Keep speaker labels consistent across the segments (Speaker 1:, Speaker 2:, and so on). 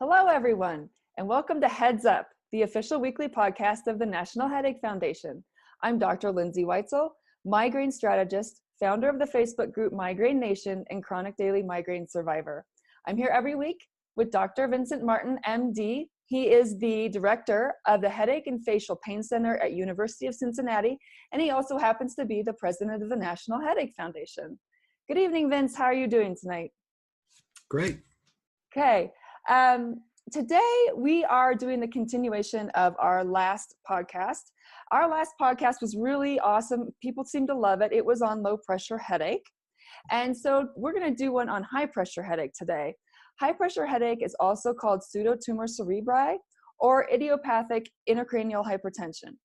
Speaker 1: Hello, everyone, and welcome to Heads Up, the official weekly podcast of the National Headache Foundation. I'm Dr. Lindsay Weitzel, migraine strategist, founder of the Facebook group Migraine Nation, and chronic daily migraine survivor. I'm here every week with Dr. Vincent Martin, MD. He is the director of the Headache and Facial Pain Center at University of Cincinnati, and he also happens to be the president of the National Headache Foundation. Good evening, Vince. How are you doing tonight?
Speaker 2: Great.
Speaker 1: Okay. Today we are doing the continuation of our last podcast. Our last podcast was really awesome. People seemed to love it. It was on low pressure headache. And so we're going to do one on high pressure headache today. High pressure headache is also called pseudotumor cerebri or idiopathic intracranial hypertension.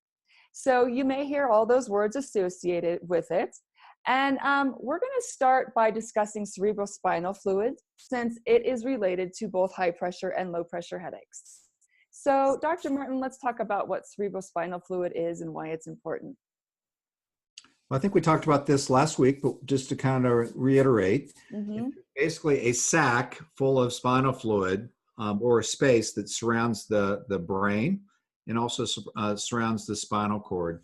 Speaker 1: So you may hear all those words associated with it. And we're going to start by discussing cerebrospinal fluid since it is related to both high pressure and low pressure headaches. So Dr. Martin, let's talk about what cerebrospinal fluid is and why it's important.
Speaker 2: Well, I think we talked about this last week, but just to kind of reiterate, it's basically a sac full of spinal fluid or a space that surrounds the brain and also surrounds the spinal cord.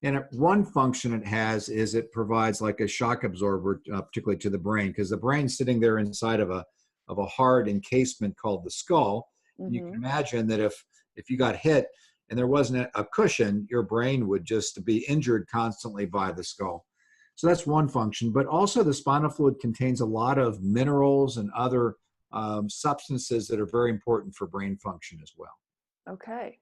Speaker 2: And one function it has is it provides like a shock absorber, particularly to the brain, because the brain's sitting there inside of a hard encasement called the skull. Mm-hmm. You can imagine that if you got hit and there wasn't a cushion, your brain would just be injured constantly by the skull. So that's one function. But also the spinal fluid contains a lot of minerals and other substances that are very important for brain function as well.
Speaker 1: Okay.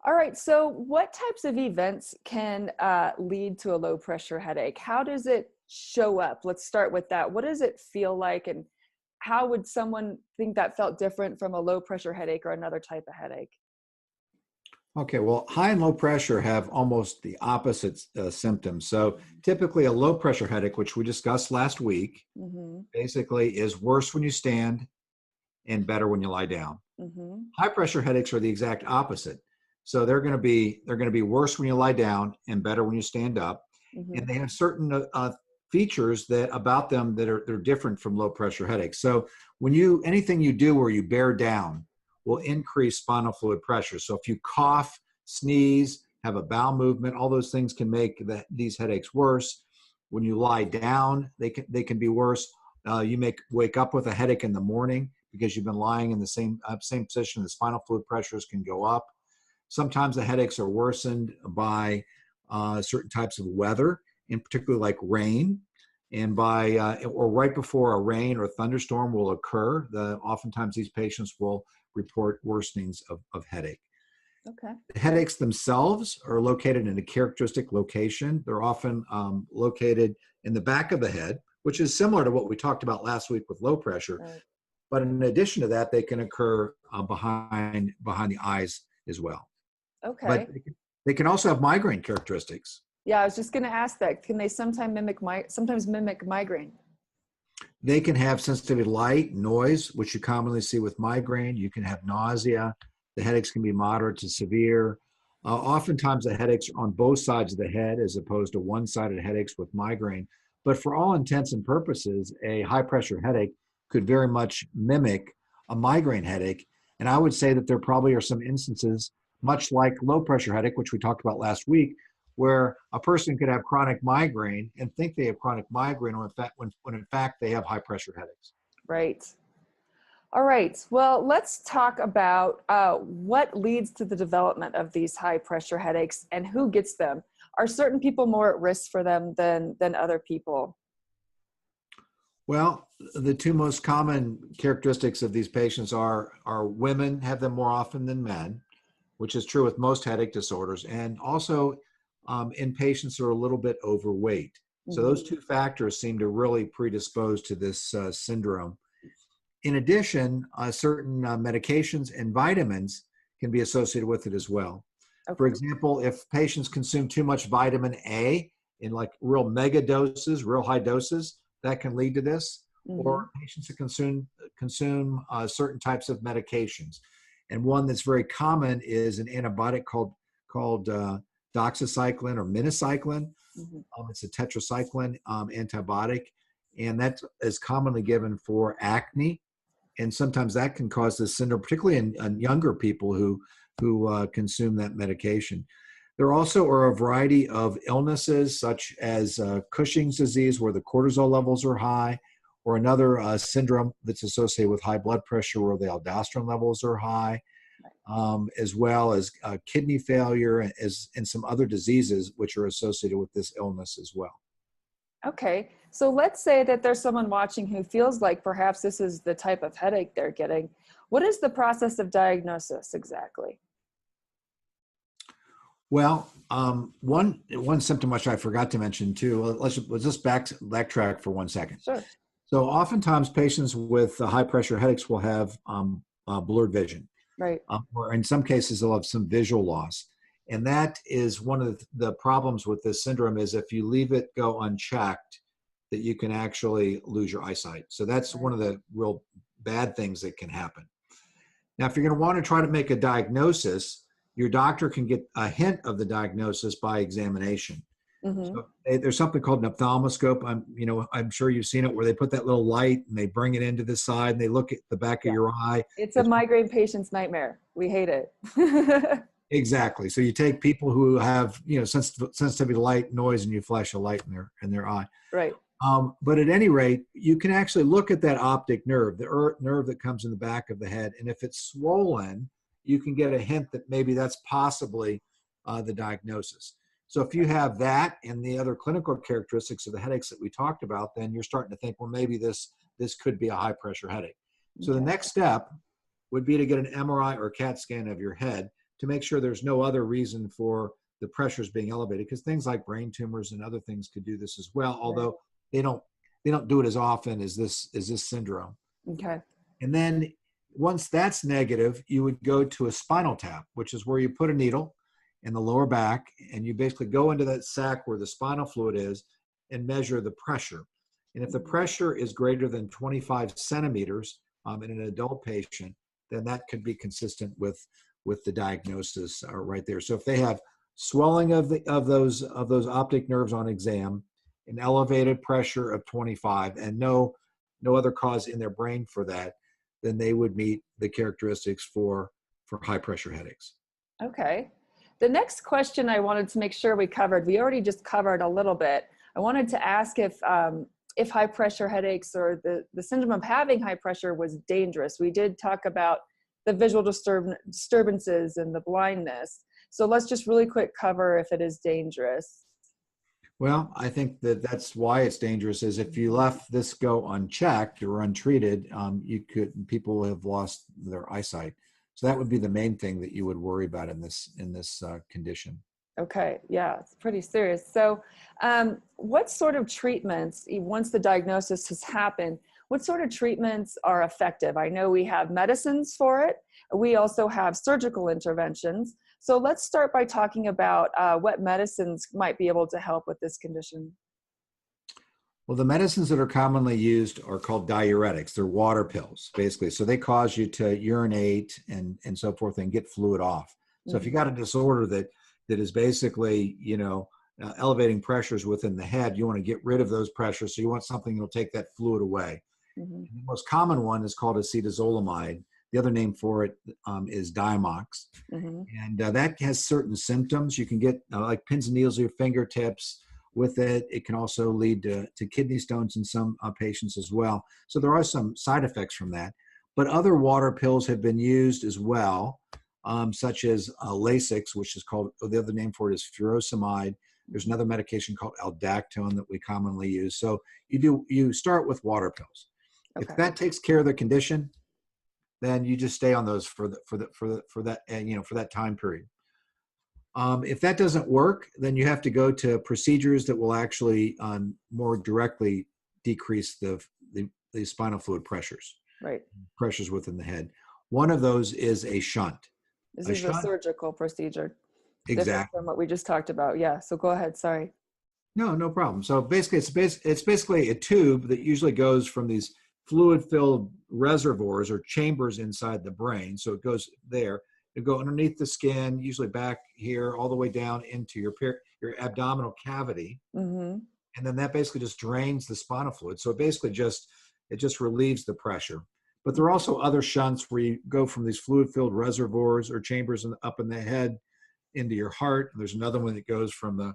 Speaker 1: All right, so what types of events can lead to a low pressure headache? How does it show up? Let's start with that. What does it feel like, and how would someone think that felt different from a low pressure headache or another type of headache?
Speaker 2: Okay, well, high and low pressure have almost the opposite symptoms. So typically a low pressure headache, which we discussed last week, basically is worse when you stand and better when you lie down. High pressure headaches are the exact opposite. So they're going to be worse when you lie down and better when you stand up. And they have certain features about them that are different from low pressure headaches. So anything you do where you bear down will increase spinal fluid pressure. So if you cough, sneeze, have a bowel movement, all those things can make these headaches worse. When you lie down, they can be worse. You may wake up with a headache in the morning because you've been lying in the same position. The spinal fluid pressures can go up. Sometimes the headaches are worsened by certain types of weather, in particular like rain, and or right before a rain or thunderstorm will occur. Oftentimes these patients will report worsenings of headache.
Speaker 1: Okay. The
Speaker 2: headaches themselves are located in a characteristic location. They're often located in the back of the head, which is similar to what we talked about last week with low pressure. Right. But in addition to that, they can occur behind the eyes as well.
Speaker 1: Okay.
Speaker 2: But they can also have migraine characteristics.
Speaker 1: Yeah, I was just going to ask that. Can they sometimes mimic migraine?
Speaker 2: They can have sensitivity to light, noise, which you commonly see with migraine. You can have nausea. The headaches can be moderate to severe. Oftentimes the headaches are on both sides of the head as opposed to one-sided headaches with migraine. But for all intents and purposes, a high-pressure headache could very much mimic a migraine headache. And I would say that there probably are some instances much like low pressure headache, which we talked about last week, where a person could have chronic migraine and think they have chronic migraine when in fact they have high pressure headaches.
Speaker 1: Right. All right. Well, let's talk about what leads to the development of these high pressure headaches and who gets them. Are certain people more at risk for them than other people?
Speaker 2: Well, the two most common characteristics of these patients are women have them more often than men, which is true with most headache disorders, and also in patients who are a little bit overweight. So those two factors seem to really predispose to this syndrome. In addition, certain medications and vitamins can be associated with it as well. Okay. For example, if patients consume too much vitamin A in like real mega doses, real high doses, that can lead to this, or patients that consume certain types of medications. And one that's very common is an antibiotic called doxycycline or minocycline. It's a tetracycline antibiotic, and that is commonly given for acne and sometimes that can cause this syndrome, particularly in younger people who consume that medication. There also are a variety of illnesses such as Cushing's disease, where the cortisol levels are high, or another syndrome that's associated with high blood pressure where the aldosterone levels are high, as well as kidney failure and some other diseases which are associated with this illness as well.
Speaker 1: Okay, so let's say that there's someone watching who feels like perhaps this is the type of headache they're getting. What is the process of diagnosis exactly?
Speaker 2: Well, one symptom which I forgot to mention too. Let's just backtrack for 1 second.
Speaker 1: Sure.
Speaker 2: So oftentimes patients with high pressure headaches will have blurred vision,
Speaker 1: Right.
Speaker 2: or in some cases they'll have some visual loss. And that is one of the problems with this syndrome, is if you leave it go unchecked, that you can actually lose your eyesight. So that's one of the real bad things that can happen. Now, if you're going to want to try to make a diagnosis, your doctor can get a hint of the diagnosis by examination.
Speaker 1: Mm-hmm.
Speaker 2: So there's something called an ophthalmoscope. I'm sure you've seen it, where they put that little light and they bring it into the side and they look at the back of your eye.
Speaker 1: It's a migraine patient's nightmare. We hate it.
Speaker 2: Exactly. So you take people who have, sensitivity to light, noise, and you flash a light in their eye.
Speaker 1: Right.
Speaker 2: But at any rate, you can actually look at that optic nerve, the nerve that comes in the back of the head. And if it's swollen, you can get a hint that maybe that's possibly the diagnosis. So if you have that and the other clinical characteristics of the headaches that we talked about, then you're starting to think, well, maybe this could be a high pressure headache. So the next step would be to get an MRI or CAT scan of your head to make sure there's no other reason for the pressures being elevated, because things like brain tumors and other things could do this as well, although they don't do it as often as this syndrome.
Speaker 1: Okay.
Speaker 2: And then once that's negative, you would go to a spinal tap, which is where you put a needle in the lower back, and you basically go into that sac where the spinal fluid is and measure the pressure. And if the pressure is greater than 25 centimeters in an adult patient, then that could be consistent with the diagnosis right there. So if they have swelling of those optic nerves on exam, an elevated pressure of 25, and no other cause in their brain for that, then they would meet the characteristics for high pressure headaches. Okay.
Speaker 1: The next question I wanted to make sure we covered, we already just covered a little bit. I wanted to ask if high pressure headaches or the syndrome of having high pressure was dangerous. We did talk about the visual disturbances and the blindness. So let's just really quick cover if it is dangerous.
Speaker 2: Well, I think that's why it's dangerous, is if you left this go unchecked or untreated, people have lost their eyesight. So that would be the main thing that you would worry about in this condition.
Speaker 1: Okay, yeah, it's pretty serious. So what sort of treatments, once the diagnosis has happened, what sort of treatments are effective? I know we have medicines for it. We also have surgical interventions. So let's start by talking about what medicines might be able to help with this condition.
Speaker 2: Well, the medicines that are commonly used are called diuretics. They're water pills, basically. So they cause you to urinate and so forth and get fluid off. So if you got a disorder that is basically, elevating pressures within the head, you want to get rid of those pressures. So you want something that'll take that fluid away. The most common one is called acetazolamide. The other name for it is Diamox. And that has certain symptoms. You can get like pins and needles at your fingertips with it. It can also lead to kidney stones in some patients as well. So there are some side effects from that. But other water pills have been used as well, such as Lasix, which is called, the other name for it is furosemide. There's another medication called aldactone that we commonly use. So you start with water pills. Okay. If that takes care of the condition, then you just stay on those for that time period. If that doesn't work, then you have to go to procedures that will actually more directly decrease the spinal fluid pressures. Right. Pressures within the head. One of those is a shunt.
Speaker 1: This is a surgical procedure.
Speaker 2: Exactly.
Speaker 1: Different from what we just talked about. Yeah. So go ahead. Sorry.
Speaker 2: No problem. So basically, it's basically a tube that usually goes from these fluid-filled reservoirs or chambers inside the brain. So it goes there. It go underneath the skin, usually back here, all the way down into your abdominal cavity, and then that basically just drains the spinal fluid. So it basically just relieves the pressure. But there are also other shunts where you go from these fluid-filled reservoirs or chambers up in the head into your heart. There's another one that goes from the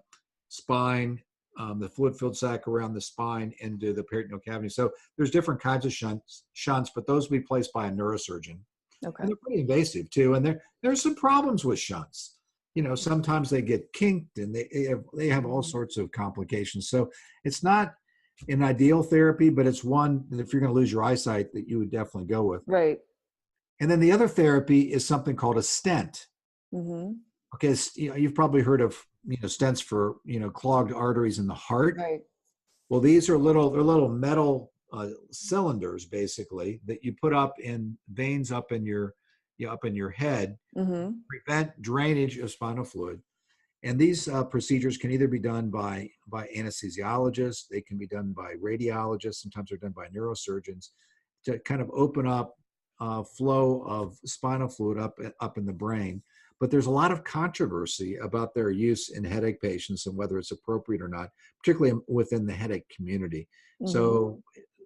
Speaker 2: spine, the fluid-filled sac around the spine into the peritoneal cavity. So there's different kinds of shunts, but those will be placed by a neurosurgeon.
Speaker 1: Okay.
Speaker 2: And they're pretty invasive too. And there's some problems with shunts. Sometimes they get kinked and they have all sorts of complications. So it's not an ideal therapy, but it's one that if you're going to lose your eyesight that you would definitely go with.
Speaker 1: Right.
Speaker 2: And then the other therapy is something called a stent.
Speaker 1: Mm-hmm.
Speaker 2: Okay, you've probably heard of stents for clogged arteries in the heart.
Speaker 1: Right.
Speaker 2: Well, these are little metal cylinders basically that you put up in veins up in your head,
Speaker 1: Mm-hmm.
Speaker 2: prevent drainage of spinal fluid. And these procedures can either be done by anesthesiologists, they can be done by radiologists, sometimes they're done by neurosurgeons to kind of open up flow of spinal fluid up in the brain. But there's a lot of controversy about their use in headache patients and whether it's appropriate or not, particularly within the headache community.
Speaker 1: Mm-hmm.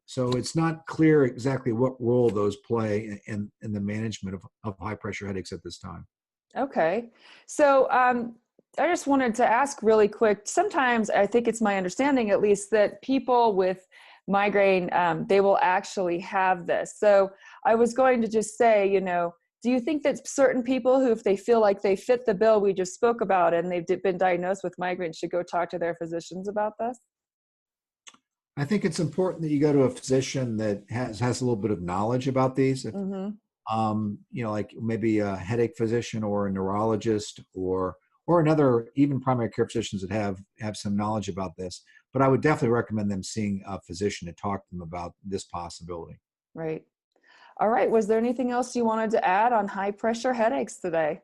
Speaker 2: So it's not clear exactly what role those play in the management of high pressure headaches at this time.
Speaker 1: Okay. So I just wanted to ask really quick, sometimes I think it's my understanding at least that people with migraine, they will actually have this. So I was going to just say, do you think that certain people who, if they feel like they fit the bill we just spoke about and they've been diagnosed with migraine, should go talk to their physicians about this?
Speaker 2: I think it's important that you go to a physician that has a little bit of knowledge about these.
Speaker 1: Mm-hmm.
Speaker 2: Like maybe a headache physician or a neurologist or another, even primary care physicians that have some knowledge about this. But I would definitely recommend them seeing a physician to talk to them about this possibility.
Speaker 1: Right. All right. Was there anything else you wanted to add on high pressure headaches today?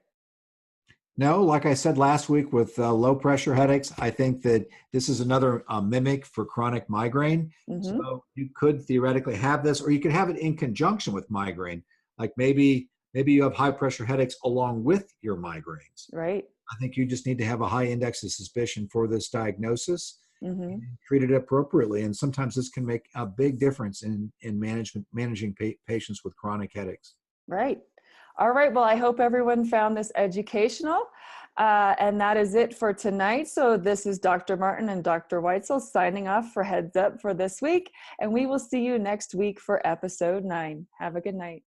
Speaker 2: No, like I said last week with low pressure headaches, I think that this is another mimic for chronic migraine.
Speaker 1: Mm-hmm.
Speaker 2: So you could theoretically have this, or you could have it in conjunction with migraine. Like maybe you have high pressure headaches along with your migraines.
Speaker 1: Right.
Speaker 2: I think you just need to have a high index of suspicion for this diagnosis
Speaker 1: Mm-hmm.
Speaker 2: and treat it appropriately. And sometimes this can make a big difference in managing patients with chronic headaches.
Speaker 1: Right. All right. Well, I hope everyone found this educational. And that is it for tonight. So this is Dr. Martin and Dr. Weitzel signing off for Heads Up for this week. And we will see you next week for episode 9. Have a good night.